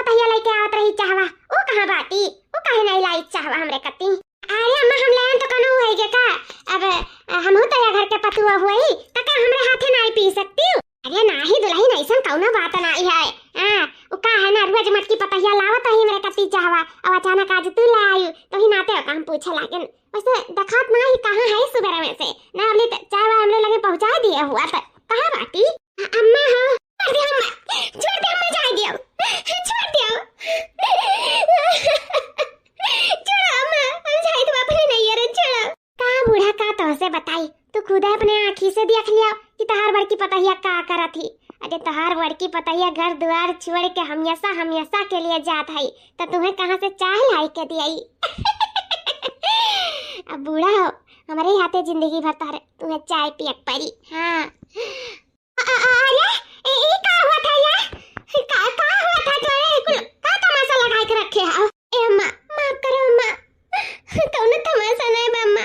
पतहिया लेके आवत रही चाहवा, ओ कहां बाटी, ओ काहे नहीं लाई चाहवा हमरे कती। अरे अम्मा हम लेन तो कनो है के का, अब हमहु तया घर के पतुआ हुई त का हमरे हाथे नहीं पी सकती। अरे नाही दुल्हन ऐसा कौनो बात नहीं है। हां ओ का है ना रोज मटकी पतहिया लावत ही हमरे कती चाहवा, अब अचानक आज तू ले आई तो ही नाते काम पूछे लागन। वैसे दखात नहीं कहां है सुबह में से ना हमने चाहवा हमरे लगे पहुंचा दिया हुआ त कहां बाटी। अम्मा हो छोड़ दे अम्मा जाए दियो, छोड़ दियो छोड़ो अम्मा, हम जाए तो अपने नहीं रे छोड़ो। का बूढ़ा का तो से बताई, तू खुद अपने आँखी से देख लिया कि तहार बड़की पतहिया का करत थी। अरे तहार बड़की पतहिया घर द्वार छोड़ के हमेशा हमेशा के लिए जात है तो तुम्हें कहां से चाय लाई के दियाई। अब बूढ़ा हो हमारे हाथे जिंदगी भर तारे तुम्हें चाय पियक पड़ी। हाँ अरे ये का हुआ था यार, का हुआ था तोरे का तमाशा लगा के रखे हो। ए अम्मा माफ करो अम्मा, कौनो तमाशा नहीं बा अम्मा,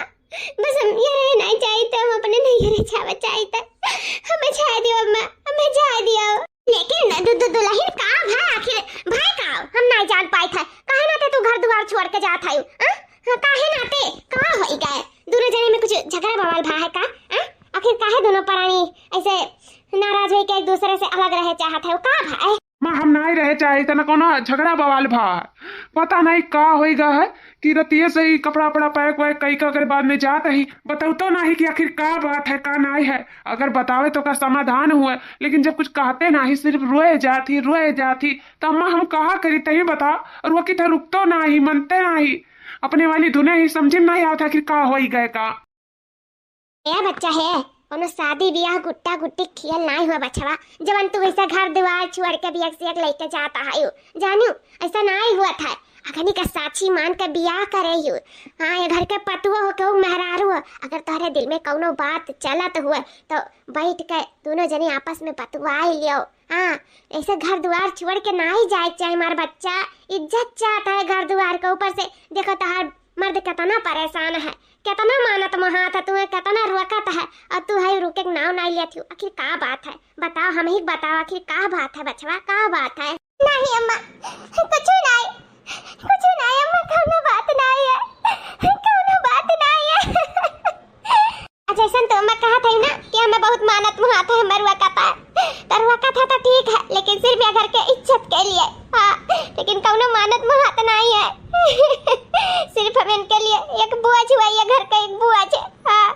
बस हम ये रहे नहीं चाहिए तो हम अपने नहीं रहे छावा चाहिए तो हमें छाया दियो अम्मा, हमें छाया दियो। लेकिन दुल्हन का भाई आखिर भाई का हम नहीं जान पाए थे, काहे नाते तू घर द्वार छोड़ के जात है। हां काहे नाते का होई गए दोनों जने में कुछ झगड़ा बवाल भा है का। आखिर काहे दोनों प्राणी ऐसे नाराज होके एक दूसरे से अलग रहे चाहत है, का भाई मां हम नहीं रहे चाहे तना कोनो झगड़ा बवाल भा, पता नहीं का होई गा है कि रतिये से ही कपड़ा पड़ा पैक वैक कई का अगर बाद में जात ही बताऊ तो नहीं कि आखिर का बात है का नहीं है। अगर बतावे तो का समाधान हुआ, लेकिन जब कुछ कहते नहीं सिर्फ रोए जाती तो अम्मा हम कहा करी तही बता। और वो कितना रुकतो नहीं मनते नहीं, अपने वाली धुने ही समझ में नहीं आता आखिर का होई गए का। ये बच्चा है कोनो शादी ब्याह गुट्टा गुट्टी खेल नहीं हुआ बचवा, जवन तू ऐसा घर द्वार छोड़ के भी एक से एक लेके जाता है जानू, ऐसा नहीं हुआ था। अखनी का साची मान के ब्याह करे यू। हाँ ये घर के पतुआ हो के मेहरारू हो, अगर तुम्हारे दिल में कोनो बात चलत हुआ तो बैठ के दोनों जने आपस में बतवा लियो। हाँ ऐसे घर द्वार छोड़ के नहीं जाए चाहे हमारा बच्चा इज्जत चाहता है घर द्वार के ऊपर से। देखो तहार मर्द कितना परेशान है, कितना मानत महात है, तुम्हें कितना रोकत है और तू है रुके नाव नहीं लेती। आखिर का बात है बताओ, हम ही बताओ आखिर का बात है बचवा, का बात है। नहीं अम्मा कुछ नहीं अम्मा, कोनो बात नहीं है, कोनो बात नहीं है। अच्छा ऐसा तो अम्मा कहा था ना कि हमें बहुत मानत मुहात है, मरुआ का था तरुआ का था तो ठीक है, लेकिन सिर्फ ये घर के इज्जत के लिए। हाँ लेकिन कोनो मानत मुहात नहीं है। सिर्फ हम इनके लिए एक बोझ हुआ, ये घर का एक बोझ है। हाँ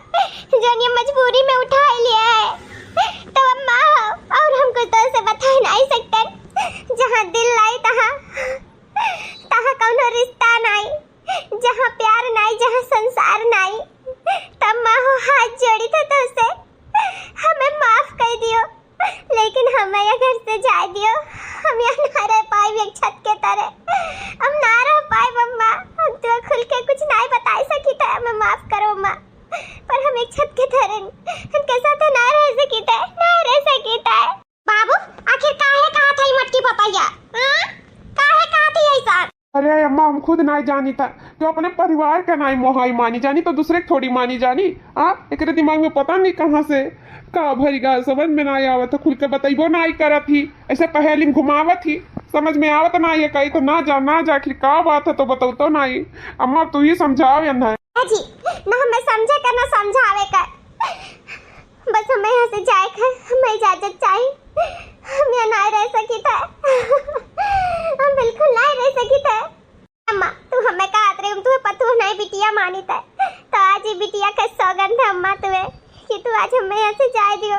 जो ये मजबूरी में उठा लिया है तो अम्मा और हमको तो से बता नहीं सकते। जहाँ दिल लाई तहाँ कोनो रिश्ता नहीं, जहाँ प्यार नहीं, जहाँ संसार नहीं, तब माँ हो हाथ जोड़ी तो से हमें माफ कर दियो, लेकिन हमें ये घर से जा दियो। हम यहाँ ना रह पाए एक छत के तरह, हम ना रह पाए मम्मा, हम तो खुल के कुछ नहीं बता सकी था, हमें माफ करो माँ, पर हम एक छत के तरह उनके साथ ना रह सकी था। बाबू आखिर काहे कहा था मटकी पपैया, काहे कहा थी ऐसा। अरे अम्मा हम खुद नहीं जानी था, जो अपने परिवार का नहीं मोहाई मानी जानी तो दूसरे की थोड़ी मानी जानी। एक दिमाग में पता नहीं कहाँ से का भरी गा, समझ में नहीं आवत, खुल के बताइबो नहीं करत ही, ऐसे पहली घुमावत ही, समझ में आवत नहीं है कहीं तो ना जा आखिर का बात है तो बताओ तो नहीं। अम्मा तू ही समझाओ या नहीं जी ना हमें समझे का ना समझावे का, बस हमें यहाँ से जाए कर हमें इजाजत चाहिए। हम यहाँ नहीं रह सकी था, हम बिल्कुल नहीं रह सकी था। अम्मा तू हमें कहा रही तुम्हें पता नहीं बिटिया मानी था, तो आज ही बिटिया का सौगंध है अम्मा तुम्हें कि तू आज हमें यहाँ से जाए दियो।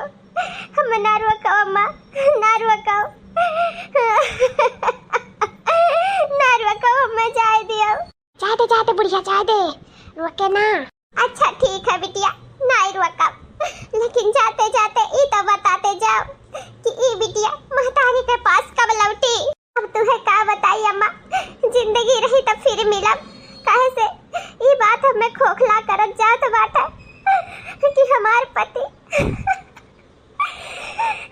हमें ना रोको अम्मा, ना रोको ना रोको, हमें जाए दियो। जाते बुढ़िया जाए दे, रोके ना। अच्छा ठीक है बिटिया नहीं रोका, लेकिन जाते जाते ये तो बताते जाओ कि ये बिटिया महतारी के पास कब लौटी। अब तुम्हें क्या बताई अम्मा, जिंदगी रही तो फिर मिलब, कहे से ये बात हमें खोखला करत जात बात है कि हमारे पति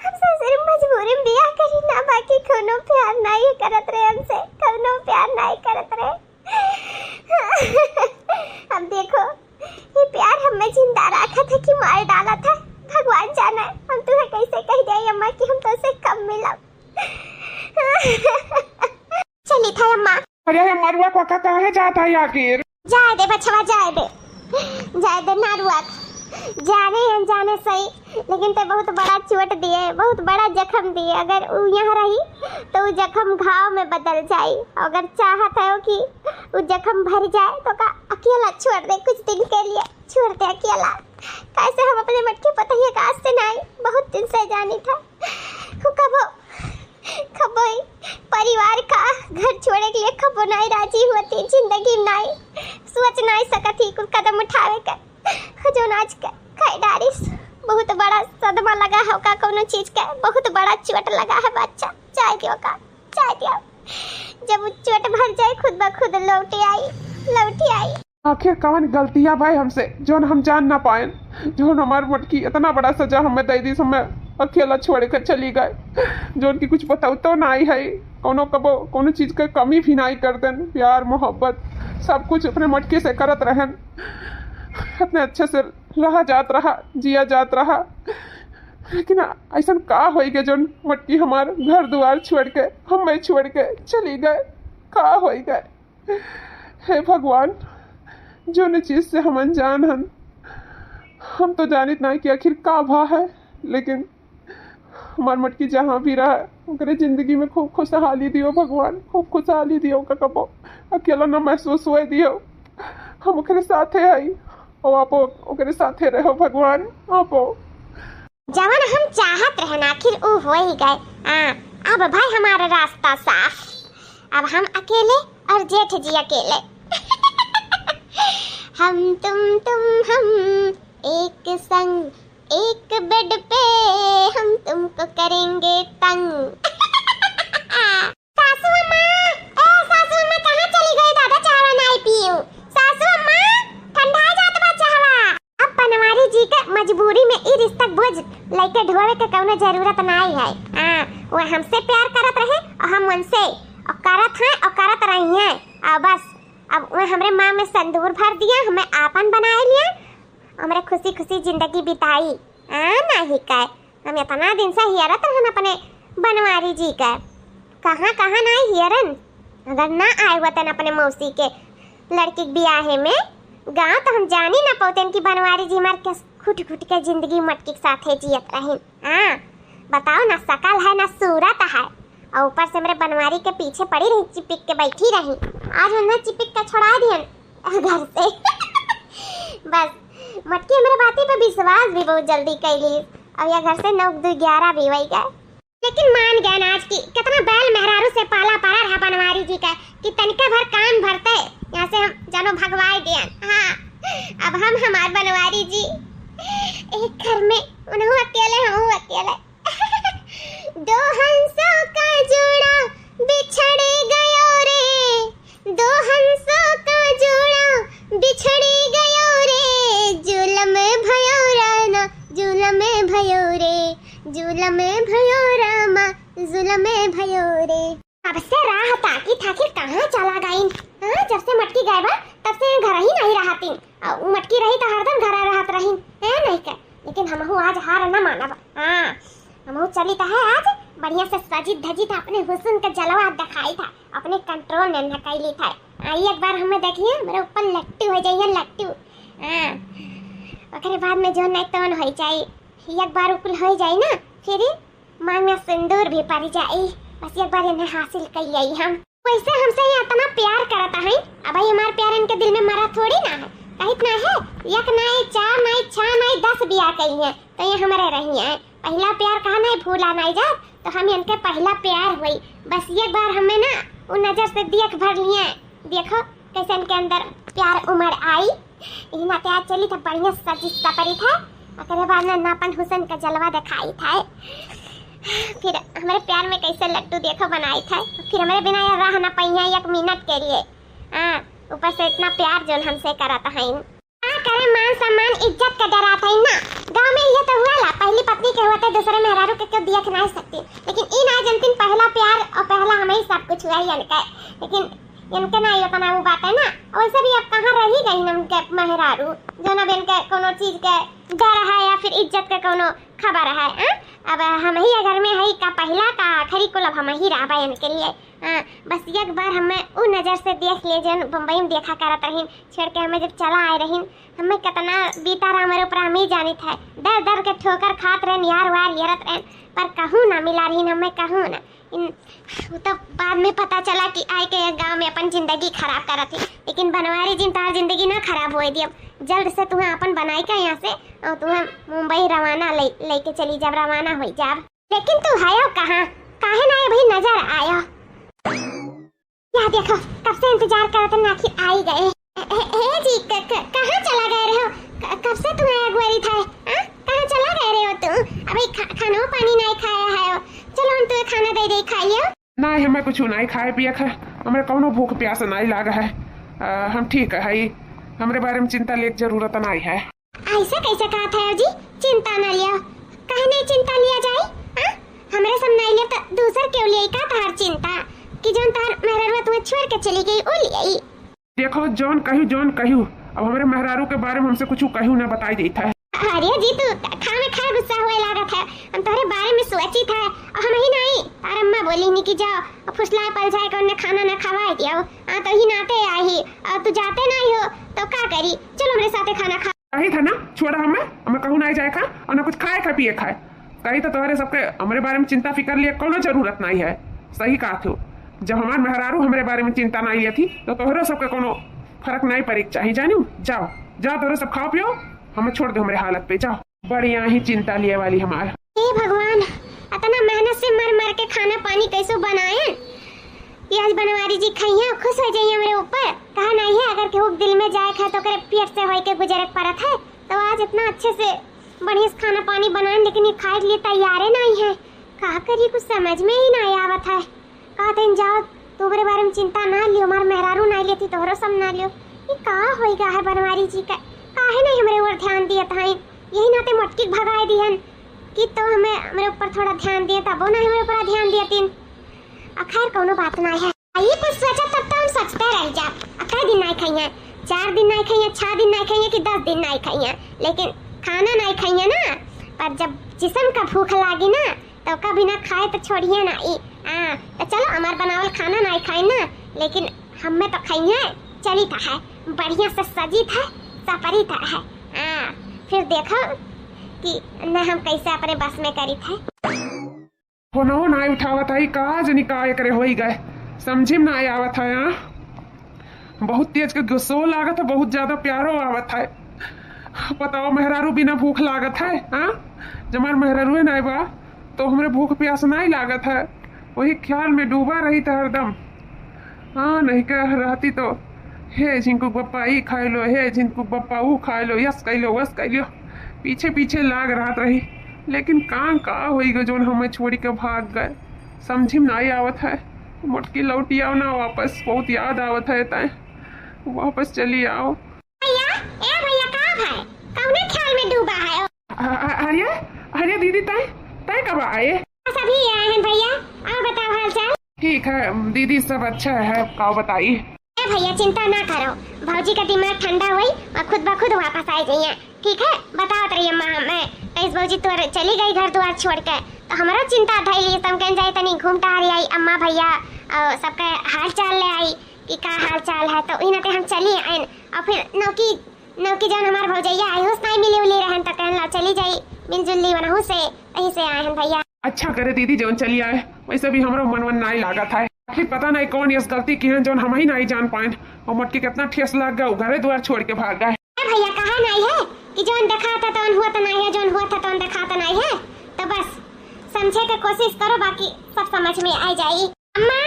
हमसे सिर्फ मजबूरी में बियाह करी ना, बाकी कोनो प्यार नहीं करत रहे, हमसे कोनो प्यार नहीं करत रहे। अब देखो ये प्यार हमें जिंदा रखा था कि मार डाला था, भगवान जाने। हम तुम्हें कैसे कह दिया अम्मा कि हम तो से कम मिला। अरे ये मरुआ कोका कहे जाता है आखिर? जाए दे बछवा, जाए दे नारुआ, जाने अनजाने सही, लेकिन ते बहुत बड़ा चोट दिए, बहुत बड़ा जख्म दिए। अगर वो यहाँ रही तो वो जख्म घाव में बदल जाए। अगर चाहत है कि वो जख्म भर जाए तो का अकेला छोड़ दे, कुछ दिन के लिए छोड़ दे अकेला। कैसे हम अपने मटके पतैया का आज से नहीं, बहुत दिन से जानी था कबो परिवार का घर छोड़े के लिए कबो नहीं राजी होती, जिंदगी में नहीं सोच नहीं सकती कुछ कदम उठावे का। जो आज खाई डारिस बहुत बड़ा सदमा लगा है का, कोनो चीज का बहुत बड़ा चोट लगा है बच्चा। चाय दियो जब वो चोट भर जाए खुद ब खुद लौटी आई। आखिर कौन गलतियां भाई हमसे जो हम जान ना पाए, जो हमार मटकी इतना बड़ा सजा हमें दे दी, समय अकेला छोड़ कर चली गए, जो उनकी कुछ बताओ तो नहीं है। कोनो चीज का कमी भी नहीं कर देन, प्यार मोहब्बत सब कुछ अपने मटकी से करत रहन, इतने अच्छे से रहा जात रहा, जिया जात रहा। लेकिन ऐसा का होएगा जो मटकी हमार घर द्वार छोड़ के हमें छोड़ के चली गए, का होएगा? हे भगवान, जो न चीज से हम अनजान हन, हम तो जानित नहीं कि आखिर का भा है। लेकिन हमार मटकी जहाँ भी रहा उनके जिंदगी में खूब खुशहाली दियो भगवान, खूब खुशहाली दियो का कबो अकेला न महसूस हुए दियो। हम ओकरे साथे हई और आपो ओकरे साथे रहो भगवान। आपो जवन हम चाहत रहन आखिर वो हो ही गए। अब भाई हमारा रास्ता साफ, अब हम अकेले और जेठ जी अकेले। हम तुम एक संग एक बेड पे, हम तुमको करेंगे तंग। सासू अम्मा कहाँ चली गई? दादा चावा नहीं पीऊं। सासू अम्मा ठंडा जात बा चावा। अब बनवारी जी का मजबूरी में ई रिश्ता बोझ लेके ढोवे के कौनो जरूरत नहीं है। वो हमसे प्यार करत रहे और हम उनसे और करत रही हैं। और बस अब वो हमरे माँ में संदूर भर दिया, हमें आपन बना लिया, हमरे खुशी खुशी जिंदगी बिताई। नहीं कहे हम इतना दिन से हियरत रहन अपने बनवारी जी का, कहाँ नहीं हियरन। अगर ना आए हुआ तन अपने मौसी के लड़की के ब्याहे में गाँव तो हम जानी ना पाते कि बनवारी जी हमारे खुट के जिंदगी मटकी के साथ जियत रही। बताओ ना, शकल है ना सूरत है, और ऊपर से मेरे बनवारी के पीछे पड़ी रही, चिपक के बैठी रही। आज उन्हें चिपक के छोड़ा दिया घर से। बस मटकी मेरे बाती पे विश्वास भी बहुत जल्दी कैली, अब यह घर से 9-2-11 भी वही गए। लेकिन मान गए ना आज की कितना बैल मेहरारू से पाला पारा रहा बनवारी जी का कि तनिका भर कान भरते यहाँ से हम जानो भगवाई दियन। अब हम हमार बनवारी जी एक घर में, उन्हों अकेले हम अकेले। दो हंसों का जोड़ा बिछड़ गयो रे, दो हंसों का जोड़ा बिछड़ गयो रे, जुलम भयो राना जुलम भयो रे, जुलम भयो रामा जुलम भयो रे। अब से राह ताकी थाकी कहाँ चला गई? जब से मटकी गए बा तब से घर ही नहीं रहती, और मटकी रही तो हरदम घर रहत रही है नहीं का। लेकिन हमहू आज हार न मानब। हमहू चली तो है आज बढ़िया से सजी धजी था, अपने हुस्न का जलवा दिखाई था, अपने कंट्रोल में नकैली था। आई एक बार हमें देखिए मेरे ऊपर लट्टू हो जाइए, लट्टू। ओकरे बाद में जो नहीं तो हो जाए, एक बार ऊपर हो जाए ना, फिर मांग में सिंदूर भी पड़ जाए। बस एक बार इन्हें हासिल कर लिया हम। वैसे हमसे ये इतना प्यार करता है, अब हमारे प्यार इनके दिल में मरा थोड़ी ना है, कहीं ना है। एक नहीं, 4 नहीं, 6 नहीं, 10 बिया कही है तो ये हमारे रही है। पहला प्यार कहा नहीं भूला नहीं जा, तो हम इनके पहला प्यार हुई। बस एक बार हमें ना वो नजर से देख भर लिए, देखो कैसे इनके अंदर प्यार उमड़ आई। इतना प्यार चली तो बढ़िया सजी सपरी था, और बाद में नापन हुसैन का जलवा दिखाई था। फिर हमारे प्यार में कैसे लड्डू देखो बनाई था, फिर हमारे बिना यार रह ना पाई है 1 मिनट के लिए। ऊपर से इतना प्यार जो हमसे कराता है, करे मान सम्मान इज्जत का डरा था ना। गांव में ये तो हुआ ला, पहली पत्नी के होते दूसरे मेहरारू के क्यों देख नहीं सकती, लेकिन इन आज अंतिम पहला प्यार और पहला हमें सब कुछ हुआ ही इनका। लेकिन इनके ना ये तना वो बात है ना, वैसे भी अब कहाँ रही गई ना उनके मेहरारू जो ना इनके कोनो चीज के डर है या फिर इज्जत के कोनो खबर है। अब हम ही घर में है का पहला का आखिरी कुल अब हम ही रहा इनके लिए। हाँ, बस एक बार हमें उ नजर से देख ले जन बम्बई में देखा करत रहीन, छोड़ के हमें जब चला आए रहीन, हमें कितना बीता रहा हमारे ऊपर हम ही जानी था। दर दर के ठोकर खात रहन, यार वार येरत रहन, पर कहूँ ना मिला रहीन हमें, कहूँ ना। तो बाद में पता चला कि आए के गांव में अपन जिंदगी खराब करत थी, लेकिन बनवारी जिन तार जिंदगी ना खराब होए दियब। जल्द से तुम्हें अपन बनाई का यहाँ से और तुम्हें मुंबई रवाना लेके चली जब रवाना हो जाब। लेकिन तू है कहाँ, काहे ना भाई नजर आया। यहाँ देखो कब से इंतजार करते ना, आखिर आ ही गए। जी कहाँ चला गए रहे हो, कब से तुम्हें अगवारी था, कहाँ चला गए रहे हो तुम? अभी खाना पानी नहीं खाया है, चलो हम तुम्हें खाना दे खाइए। नहीं हमें कुछ नहीं खाए पिए है, हमें कौनो भूख प्यास नहीं लागा है, हम ठीक है, हमारे बारे में चिंता ले जरूरत नहीं है। ऐसा कैसे कहा था जी, चिंता न लिया, कहे नहीं चिंता लिया जाए, हमारे सब नहीं लिया तो दूसर क्यों लिए का तार चिंता कि जोन तार मेहरारू तुम्हें छोड़ के चली गई ओ लिया। देखो जोन कहू अब हमारे मेहरारू के बारे में हमसे कुछ कहू ना बताई देता है। अरे जी तू खा गुस्सा हुए लागत है, हम तुम्हारे बारे में सोची था और हम ही नहीं, तार अम्मा बोली नहीं कि जाओ फुसला पल जाए को उन्हें खाना न खवा दिया, तो ही नाते आई और तू जाते नहीं हो तो क्या करी, चलो मेरे साथ खाना खा। कही था ना छोड़ा हमें कहू नहीं जाए खा और ना कुछ खाए खा पिए खाए, कही तो तुम्हारे सबके हमारे बारे में चिंता फिकर लिए कोनो जरूरत नहीं है। सही कहा थो, जब हमारे मेहरारू हमारे बारे में चिंता नहीं लिया थी तो तोहरे सबके कोनो फर्क नहीं पड़ी चाहिए, जानू जाओ तोहरे सब खाओ पियो, हमें छोड़ दो हमारे हालत पे, जाओ बढ़िया ही चिंता लिए वाली हमारा। हे भगवान, इतना मेहनत से मर के खाना पानी कैसे बनाए कि आज बनवारी जी खाइए खुश हो जाइए मेरे ऊपर। कहा नहीं है अगर केहू दिल में जाए खा तो करे पेट से होई के गुजरत पड़त है, तो आज इतना अच्छे से बढ़िया से खाना पानी बनाए, लेकिन ये खाए के लिए तैयार नहीं है। कहा करिए कुछ समझ में ही नहीं आवत है। कहते जाओ तुम्हारे बारे में चिंता ना लियो, हमारे मेहरारू नहीं लेती तोहरो सब ना लियो। ये कहा होएगा है बनवारी जी का, काहे नहीं हमारे ऊपर ध्यान दिया था, यही नाते मटकी भगाए दिहन कि तो हमें हमारे ऊपर थोड़ा ध्यान दिया, तब नहीं हमारे ऊपर ध्यान दिया तीन। खैर कोनो बात नहीं है, ये कुछ सोचा तब तो हम सोचते रह जा। कई दिन नहीं खाइए, 4 दिन नहीं खाइए, 6 दिन नहीं खाइए कि 10 दिन नहीं खाइए, लेकिन खाना नहीं खाइए ना। पर जब जिस्म का भूख लागी ना तो कभी ना खाए तो छोड़िए ना। तो चलो हमारे बनावल खाना नहीं खाए ना, लेकिन हमें तो खाइए चली था है, बढ़िया से सजी था सपरी था है। फिर देखो कि न हम कैसे अपने बस में करी थे। फोनो ना उठावत है, कहा जनी का करे हो ही गए, समझी में ना आवत है। बहुत तेज के गुस्सो लागत है, बहुत ज्यादा प्यारो आवत है। बताओ मेहरारू बिना भूख लागत है, जब हमारे मेहरारू नहीं बा तो हमारे भूख प्यास नहीं लागत है, वही ख्याल में डूबा रही था हरदम। नहीं कह रहती तो हे झिंकू पप्पा ई खाई लो, हे झिंकू पप्पा ऊ खाई लो, यस कह लो वस कह लो, पीछे पीछे लाग रहा रही, लेकिन का होई गो जोन हमें छोड़ी के भाग गए, समझी में नहीं आवत है। मोटकी लौटी आओ ना वापस, बहुत याद आवत है, तय वापस चली आओ। भैया कहाँ है, कौने ख्याल में डूबा है? अरे दीदी तय कब आए? सभी आए हैं भैया, आओ बताओ हाल चाल। ठीक है दीदी सब अच्छा है, काओ बताइए। भैया चिंता ना करो, भौजी का दिमाग ठंडा हुई और खुद ब खुद वापस आ जाइए, ठीक है? बताओ रही अम्मा हमें कैसे भौजी तो चली गई घर द्वार छोड़ के, तो हमारा चिंता धैली सब कहीं जाए तनी घूम टहरी आई अम्मा भैया और सबका हाल चाल ले आई कि का हाल चाल है, तो इन्हें हम चली आए। और फिर नौकी जान हमारे भौजैया आई होस नहीं मिली उली रहन, तो कहना चली जाई मिलजुली वनहु से यही से आए हैं भैया। अच्छा करे दीदी जोन चली आए, वैसे भी हमारा मन नहीं लागत है, आखिर पता नहीं कौन इस गलती की है जोन हम ही नहीं जान पाए, और मटकी कितना ठेस लग गया, घरे द्वार छोड़ के भाग गए। भैया कहा नहीं है कि जोन देखा था तो हुआ तो नहीं है, जोन हुआ था तो देखा तो नहीं है, तो बस समझे के कोशिश करो, बाकी सब समझ में आ जाएगी। अम्मा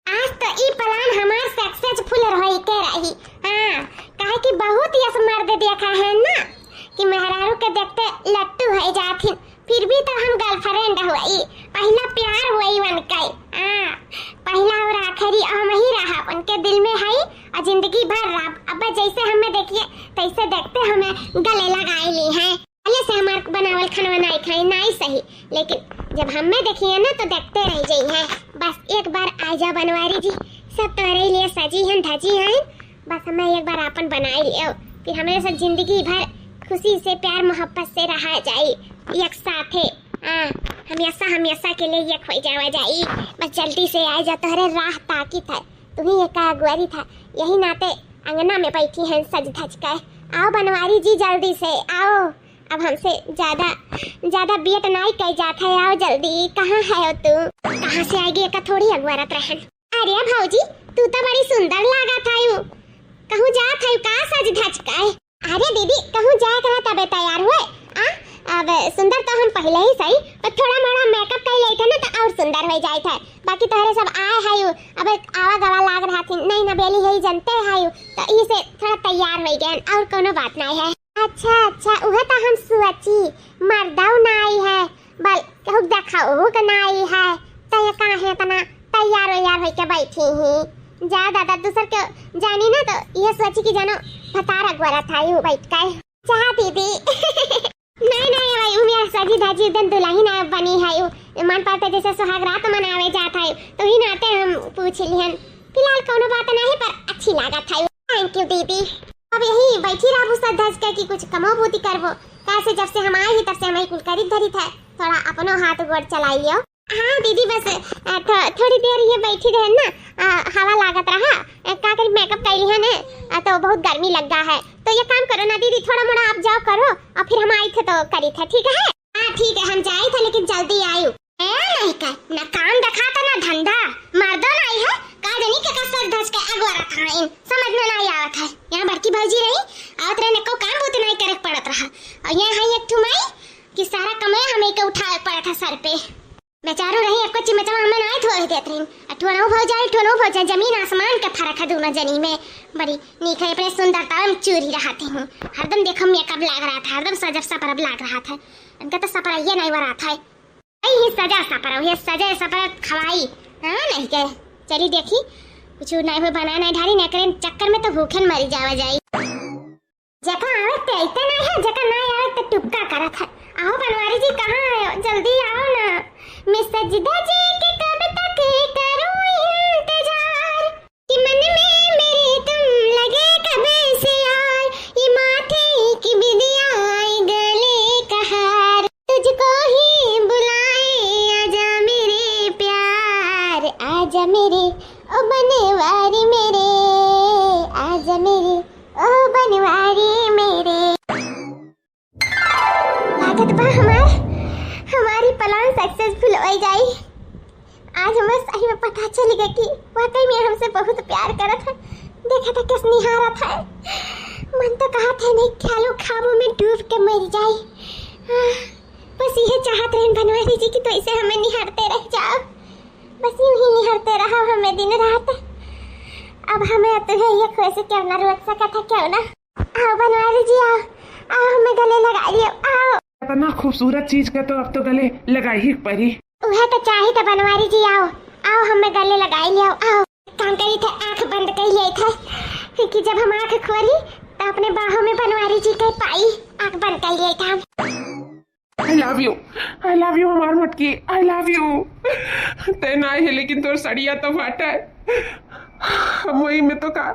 आज तो ई प्लान हमार सक्सेसफुल रही के रही। काहे कि बहुत यस मर्द देखा है ना कि मेहरारू के देखते लट्टू है जाथिन, फिर भी तो हम गर्लफ्रेंड हुई, पहला प्यार हुई उनका, पहला और आखिरी हम ही रहा उनके दिल में है और जिंदगी भर रहा। अब जैसे हमें देखिए तैसे देखते हमें गले लगाए ली है, पहले से हमारे बनावल खाना नहीं खाई नहीं सही, लेकिन जब हमें देखिए ना तो देखते रह जाइए। बस एक बार आ जा बनवारी जी, सब तुम्हारे लिए सजी हैं धजी हैं, बस हमें एक बार अपन बनाई लियो, फिर हमें सब जिंदगी भर खुशी से प्यार मोहब्बत से रहा जाए एक साथ है। हमेशा हमेशा के लिए ये खोई जावा जाई। बस जल्दी से आ जा, तोहरे राह ताकी था, तुम्ही एक अगुआरी था, यही नाते अंगना में बैठी हैं सज धज कर। आओ बनवारी जी जल्दी से आओ, अब हमसे ज्यादा बेट नहीं कही जाता है, आओ जल्दी। कहाँ है हो तू? कहाँ से आएगी? एक थोड़ी अगुआरत रहन। अरे भाऊजी तू तो बड़ी सुंदर लागत है, कहूँ जात है का सज धज कर? अरे दीदी कहूँ जात रहा तबे तैयार हुए? अब सुंदर तो हम पहले ही सही, पर थोड़ा मोड़ा मेकअप कर ले थे ना तो और सुंदर हो जाए थे। बाकी तोहरे सब आए है, अब आवा गवा लाग रहा थी, नहीं ना बेली है जनते है, तो इसे थोड़ा तैयार हो गए और कोनो बात नहीं है। अच्छा उहे तो हम सोची मर्दाऊ नाई है, बल कहू देखाओ का नाई है, तो ये कहाँ है तना तैयार हो के बैठी ही। जा दादा दूसर के जानी ना तो ये सोची कि जानो फतार अगवारा था यू बैठ के। चाह दीदी नहीं भाई मेरा सजी धाजी दिन दुल्हन ना बनी है यू, मन पाते जैसे सुहाग रात मनावे जाता है, तो ही नाते हम पूछ लिहन। फिलहाल कोनो बात नहीं पर अच्छी लागत है। थैंक यू दीदी। अब यही बैठी रहबू सज धज के कि कुछ कमो बूती करबो, कैसे जब से हम आई ही तब से हमारी कुल करीब धरी था, थोड़ा अपनो हाथ गोड़ चलाई लियो। हाँ दीदी बस थोड़ी देर ये बैठी रहे ना, हवा लागत रहा, का करी मेकअप कर लिया ने, तो बहुत गर्मी लग गया है, तो ये काम करो ना दीदी, थोड़ा मोड़ा आप जाओ करो और फिर हम आई थे तो करी थे। ठीक है? हाँ ठीक है, हम जाए थे लेकिन जल्दी आयु। नहीं कर ना काम दिखाता ना धंधा, मर्दों नहीं है का जनी के कसर धस के अगवारा था, समझ में नहीं आवत है। यहाँ बड़की भौजी रही आवत रहे को काम बहुत नहीं करे पड़त रहा, और ये है एक ठुमाई कि सारा कमाई हमें के उठाए पड़ा था सर पे। बेचारो रही एक कुछ मचवा हमें नहीं थोड़ी देत रही, ठोनो हो जाए जमीन आसमान के फर्क है दोनों जनी में। बड़ी नीक है अपने सुंदरता में चूरी रहती हूँ, हरदम देखो मेकअप लग रहा था, हरदम सजब सपरब लग रहा था, इनका तो सपरा ये नहीं बरा था, ही सजा सपरा ये सजा सपरा खवाई। हाँ नहीं के चली देखी कुछ नहीं हुए बना नहीं ढारी न करे चक्कर में तो भूखे मरी जावा जाई। जका आवे ते इतना नहीं है, जका नहीं आवे तो टुक्का करत है। आओ बनवारी जी कहाँ है? जल्दी आओ ना। मैं सजदा जी के कब तक करूं इंतजार, कि मन में मेरे तुम लगे कब से यार, ये माथे की बिंदिया गले का हार, तुझको ही बुलाए आजा मेरे प्यार, आजा मेरे ओ बनवारी मेरे, आजा मेरे ओ बनवारी मेरे। लागत बा हमारी प्लान सक्सेसफुल हो जाई। आज हमें सही में पता चल गया कि वाकई में हमसे बहुत प्यार करत है। देखा था किस निहारत है, मन तो कहा था नहीं ख्यालों ख्वाबों में डूब के मर जाए। बस ये चाहत रहे बनवारी जी की तो इसे हमें निहारते रह जाओ, बस यूं ही निहारते रहो हमें दिन रात। अब हमें तुम्हें ये खुशी क्यों ना रोक सका था, क्यों ना? आओ बनवारी जी आओ, हमें गले लगा लियो, आओ। इतना खूबसूरत चीज का तो अब तो गले लगाई ही पड़ी। वह तो चाहिए था बनवारी जी, आओ हमें गले लगाई लियो, आओ। काम करी थे आंख बंद कर लिए थे, क्योंकि जब हम आंख खोली तो अपने बाहों में बनवारी जी के पाई आंख बंद कर लिए थे। I love you हमार मटकी, I love you। ते ना है लेकिन तोर सड़िया तो फाटा है, हम वही में तो का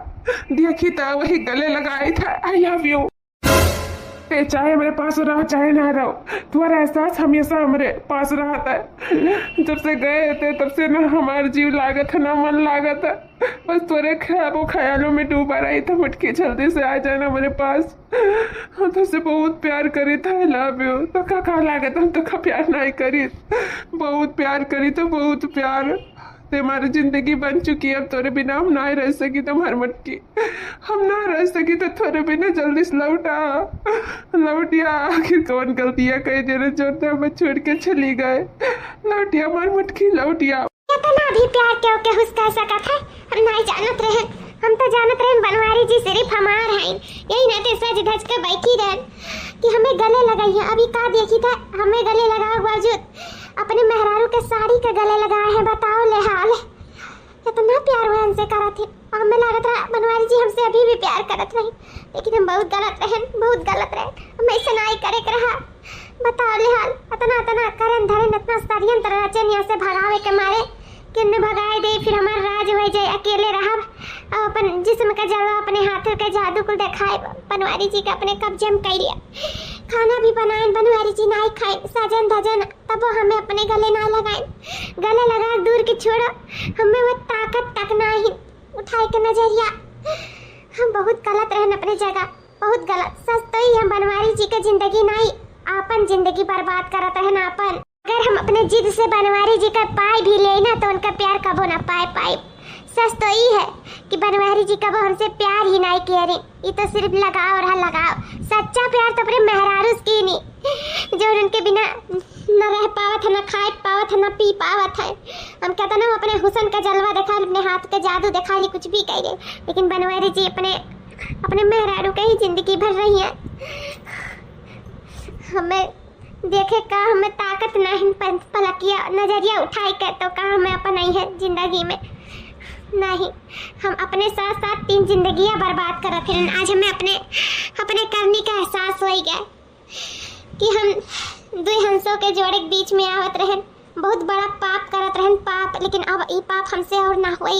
देखी था वही गले लगाई था। I love you। चाहे मेरे पास रहो चाहे ना रहो, तुम्हारा एहसास हमेशा हमारे पास रहता है। जब से गए थे तब से ना हमारा जीव लागत है ना मन लागत है, बस तुम्हारे ख्यालों में डूबा रही था। मटकी जल्दी से आ जाना मेरे पास, हम तुझसे बहुत प्यार करी था। लव यू तो का लागत, हम तो का प्यार नहीं करी, बहुत प्यार करी तो बहुत प्यार। हमारी जिंदगी बन चुकी है, अब तोरे बिना हम ना रह सकी। तुम्हार मटकी हम ना रह सकी तो थोड़े बिना जल्दी से लौटिया। आखिर कौन गलतियाँ कही देने जो हमें छोड़ के चली गए। लौटिया हमार मटकी लौटिया। इतना भी प्यार क्यों के हुस्का सका था, हम नहीं जानत रहे। हम तो जानत रहे बनवारी जी सिर्फ हमार हैं, यही नाते सज धज के बैठी रहे कि हमें गले लगाई है। अभी का देखी था हमें गले लगा हुआ जो अपने मेहरारू के साड़ी के गले लगाए हैं, बताओ ले हाल। इतना प्यार हुआ हमसे करा थी, और हमें लागत रहा बनवारी जी हमसे अभी भी प्यार करत रही, लेकिन हम बहुत गलत रहे। हम ऐसे नहीं करे के रहा, बताओ ले हाल। इतना करन धरन इतना षड्यंत्र रचन यहाँ से भगावे के मारे किन्ने भगाए दे, फिर हमारा राज हो जाए, अकेले रहा और अपन जिस्म का जड़वा अपने हाथों के जादू को दिखाए बनवारी जी का अपने कब्जे में कर लिया। खाना भी बनाए बनवारी जी नहीं खाए सजन धजन, तब वो हमें अपने गले ना लगाए, गले लगा दूर की छोड़ो, हमें वो ताकत तक नहीं उठाए के नजरिया। हम बहुत गलत रहन अपने जगह, बहुत गलत। सच तो ही हम बनवारी जी के जिंदगी नहीं अपन जिंदगी बर्बाद करत रहन अपन। अगर हम अपने जिद से बनवारी जी का पाए भी लेना तो उनका प्यार कबो ना पाए। सच तो ये है कि बनवारी जी कबो हमसे प्यार ही नहीं किया रे, ये तो सिर्फ लगाओ रहा लगाओ। सच्चा प्यार तो अपने मेहरारू की नहीं, जो उनके बिना न रह पावत है, न खाए पावत है, न पी पावत है। हम कहते ना अपने हुसन का जलवा दिखा, अपने हाथ का जादू दिखा, कुछ भी कह रहे, लेकिन बनवारी जी अपने मेहरारू के ही जिंदगी भर रही है। हमें देखे का हमें ताकत नहीं, पलकिया नजरिया उठाए के तो का हमें अपन नहीं है जिंदगी में नहीं। हम अपने साथ साथ 3 जिंदगियां बर्बाद कर रखे हैं। आज हमें अपने करने का एहसास हो गया कि हम 2 हंसों के जोड़े के बीच में आवत रहे, बहुत बड़ा पाप करत रहे पाप, लेकिन अब ये पाप हमसे और ना होई।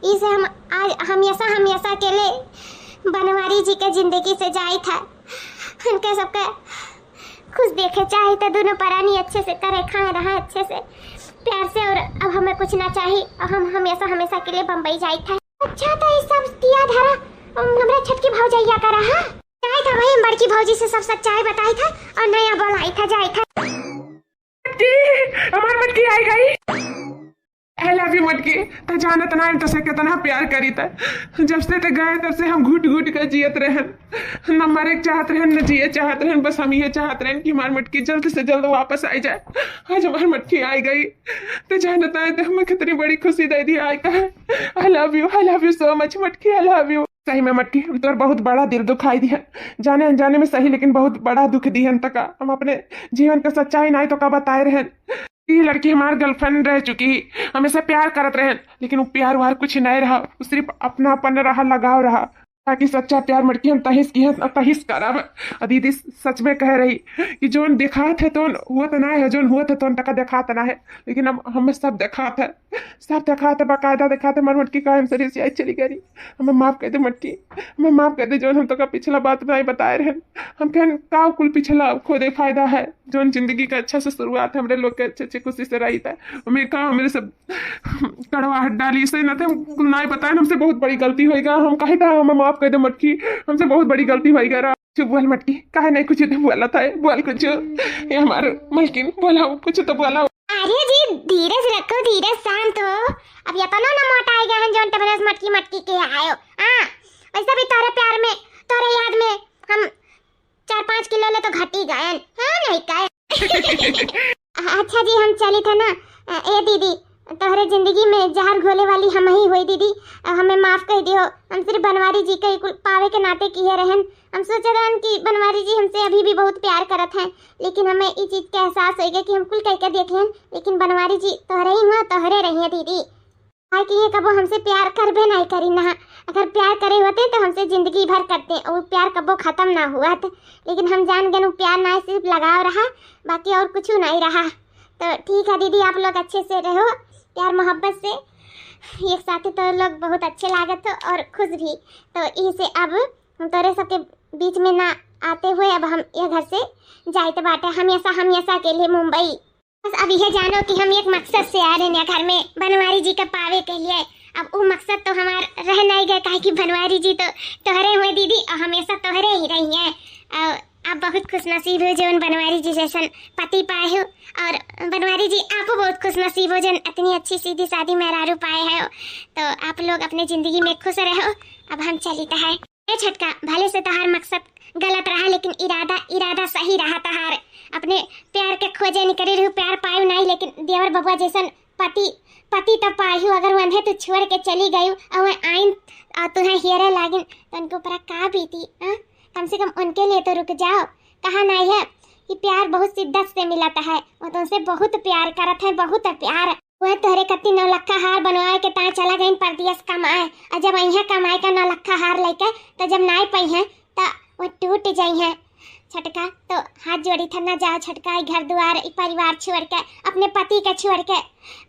इसे हम आज हमेशा के लिए बनवारी जी के जिंदगी से जाई था। उनके सबके खुश देखे चाहे तो दोनों परानी अच्छे से करे, खाए रहा अच्छे से प्यार से, और अब हमें कुछ ना चाहिए। अब हम हमेशा के लिए बम्बई जाई था। अच्छा तो ये सब दिया धरा हमरा छटकी भौजैया का रहा जाई था, वही बड़की भौजी से सब सच्चाई बताई था और नया बोलाई था जाई था। हमार मटकी आई गई। आई लव यू मटकी। तो जानत ना तो से कितना प्यार करी था। जब से ते गए तब से हम घुट घुट कर जियत रहन, न मरे चाहत रहन न जिए चाहत रहन, बस हम ये चाहत रहन कि हमार मटकी जल्द से जल्द वापस आ जाए। आज हमार मटकी आई गई तो जानत ना तो हमें कितनी बड़ी खुशी दे दी। आई का I love you so much मटकी, आई लव यू। सही में मटकी हम तो बहुत बड़ा दिल दुखाई दिया, जाने अनजाने में सही, लेकिन बहुत बड़ा दुख दिहन तक हम अपने जीवन का सच्चाई नहीं तो का बताए रहन। ये लड़की हमार गर्लफ्रेंड रह चुकी, हमेशा प्यार करत रहे, लेकिन वो प्यार वार कुछ नहीं रहा, वो सिर्फ अपनापन रहा, लगाव रहा। ताकि सच्चा प्यार मटकी हम तहिस की तहिस करब। दीदी सच में कह रही कि जोन दिखात है तो हुआ तो ना है, जोन हुआ था तो तक दिखात ना है, लेकिन अब हमें सब दिखात है, बाकायदा दिखाते। हमारी मटकी का हमसे रिसियाई चली गई, हमें माफ कर दे मटकी, हमें माफ कर दे। जोन हम तो का पिछला बात नहीं बताए रहे, हम कहन का कुल पिछला खुदे फायदा है। जोन जिंदगी का अच्छा से शुरुआत हमारे लोग के अच्छे खुशी से रही था, मेरे का मेरे सब कड़वाहट डाली से न थे कुल नहीं बताए। हमसे बहुत बड़ी गलती होएगा, हम कहे था हमें माफ कर दे मटकी, हमसे बहुत बड़ी गलती होएगा। चुप बोल मटकी, काहे नहीं कुछ तो बोला था, बोल कुछ। ये हमारे मलकिन बोला कुछ तो बोला। अरे जी धीरज रखो, धीरज शांत हो। अब ये तो ना मोटा आ गया है जोन तबरस मटकी के आयो। हां वैसे भी तोरे प्यार में तोरे याद में हम 4-5 किलो ले तो घट ही गए हैं, नहीं का। अच्छा जी हम चली था ना, ए दीदी तोहरे जिंदगी में जहर घोले वाली हम ही हुई दीदी, हमें माफ कर दियो। हम सिर्फ बनवारी जी के पावे के नाते किए रहन। हम सोच रहन कि बनवारी जी हमसे अभी भी बहुत प्यार करत हैं, लेकिन हमें इस चीज का एहसास हो गया कि हम कुल कह के देख लें, लेकिन बनवारी जी तोहरे ही हुआ, तोहरे रही है दीदी। है कि ये कबो हमसे प्यार करबे नहीं करी ना, अगर प्यार करे होते तो हमसे जिंदगी भर करते और प्यार कबो खत्म ना हुआ था, लेकिन हम जान गए प्यार ना सिर्फ लगाव रहा, बाकी और कुछ नहीं रहा। तो ठीक है दीदी, आप लोग अच्छे से रहो, प्यार मोहब्बत से एक साथ तो लोग बहुत अच्छे लागत हो और खुश भी। तो इसे अब हम तोरे सबके बीच में ना आते हुए अब हम ये घर से जाते बाटे हमेशा के लिए मुंबई। बस अब यह जानो कि हम एक मकसद से आ रहे हैं घर में, बनवारी जी का पावे के लिए। अब वो मकसद तो हमारा रह नहीं गया, काहे कि बनवारी जी तो तोहरे हुए दीदी और हमेशा तोहरे ही रही हैं। आप बहुत खुश नसीब हो जो बनवारी जी जैसन पति पाए हो, और बनवारी जी आप बहुत खुश नसीब हो जो इतनी अच्छी सीधी सादी मेहरारू पाए हो। तो आप लोग अपने जिंदगी में खुश रहो। अब हम चलीता है छटका, भले से तहार मकसद गलत रहा, लेकिन इरादा सही रहा तहार। अपने प्यार के खोजे निकली रहू, प्यार पायु नहीं, लेकिन देवर बबुआ जैसन पति तो पायु। अगर वंधे तो छोड़ के चली गई और आइन तुम्हें हेरे लागिन तो उनके ऊपर का बीती। कम से कम उनके लिए तो रुक जाओ। कहा नहीं है कि प्यार बहुत शिद्दत से मिलाता है, वो तुमसे बहुत प्यार करत है, बहुत प्यार। वह तोहरे कत्ती 9 लाख हार बनवाए के ता चला गई परदेश कमाए, और जब अहिया कमाए का 9 लाख हार लेके तो जब नाई पई है तो वो टूट जाई है। छटका तो हाथ जोड़ी था ना जाओ छटका, घर द्वार परिवार छोड़ के अपने पति के छोड़ के।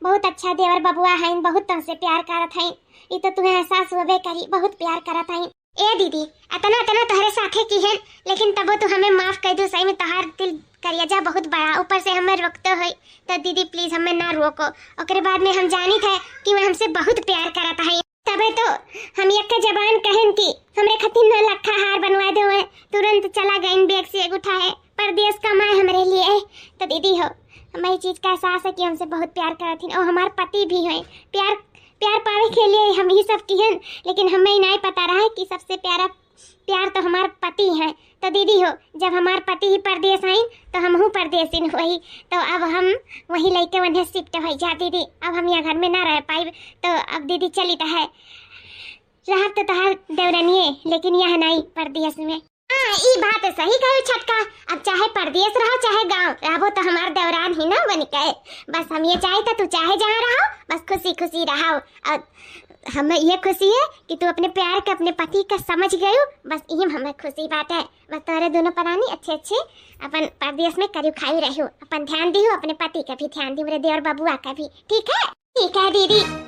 बहुत अच्छा देवर बबुआ है, बहुत तुमसे प्यार करत है, ये तो तुम्हें एहसास होबे करी, बहुत प्यार करत है। ए दीदी अतना अतना तोहरे साथे की है, लेकिन तबो तो हमें माफ कर दो। सही में तोहार दिल करियजा बहुत बड़ा, ऊपर से हमें रोकते हो तो दीदी प्लीज हमें ना रोको। ओकरे बाद में हम जानी थे कि वह हमसे बहुत प्यार करता है, तबे तो हम एक का जबान कहन की हमरे खातिर न लखा हार बनवा दो है, तुरंत चला गई बैग से एक उठाए परदेश कमाए हमरे लिए। तो दीदी हो हमें चीज का एहसास है कि हमसे बहुत प्यार करत हन और हमार पति भी हैं। प्यार प्यार पावे के लिए हम ही सब किहन, लेकिन हमें नहीं पता रहा है कि सबसे प्यारा प्यार तो हमार पति है। तो दीदी हो जब हमार पति ही परदेश आई तो हम हूँ परदेसी वही, तो अब हम वही लेके वहीं शिफ्ट हो जा दीदी। अब हम यहाँ घर में ना रह पाई, तो अब दीदी चली तो है रह तो तहार देवरानिए, लेकिन यह नहीं परदेश में। हाँ ई बात सही कहे छटका, अब चाहे परदेश रहो चाहे गांव रहो तो हमार देवरान ही ना बन के। बस हम ये चाहे तो तू चाहे जहाँ रहो, बस खुशी खुशी रहो। और हमें ये खुशी है कि तू अपने प्यार के अपने पति का समझ गई, बस यही हमें खुशी बात है। बस तोरे दोनों प्राणी अच्छे अच्छे अपन परदेश में करीब खाई रहो, अपन ध्यान दी अपने पति का भी ध्यान दी, मेरे देवर बबुआ का भी। ठीक है दीदी।